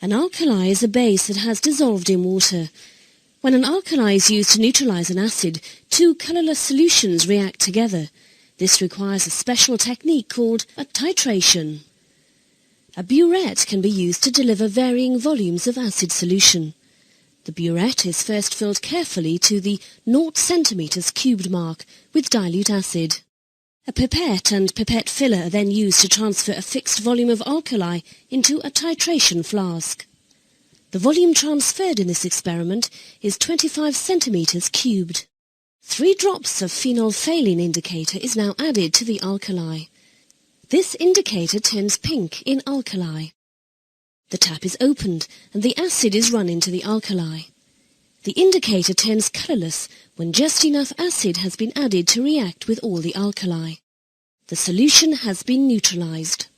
An alkali is a base that has dissolved in water. When an alkali is used to neutralize an acid, two colorless solutions react together. This requires a special technique called a titration. A burette can be used to deliver varying volumes of acid solution. The burette is first filled carefully to the 0 centimeters cubed mark with dilute acid. A pipette and pipette filler are then used to transfer a fixed volume of alkali into a titration flask. The volume transferred in this experiment is 25 centimeters cubed. 3 drops of phenolphthalein indicator is now added to the alkali. This indicator turns pink in alkali. The tap is opened and the acid is run into the alkali. The indicator turns colorless when just enough acid has been added to react with all the alkali. The solution has been neutralized.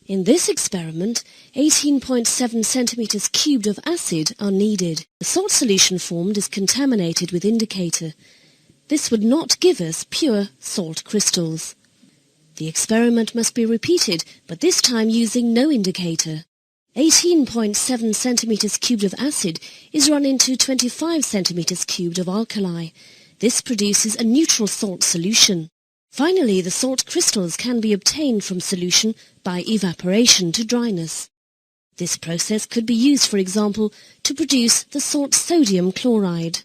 In this experiment, 18.7 centimeters cubed of acid are needed. The salt solution formed is contaminated with indicator. This would not give us pure salt crystals. The experiment must be repeated, but this time using no indicator. 18.7 centimeters cubed of acid is run into 25 centimeters cubed of alkali. This produces a neutral salt solution. Finally, the salt crystals can be obtained from solution by evaporation to dryness. This process could be used, for example, to produce the salt sodium chloride.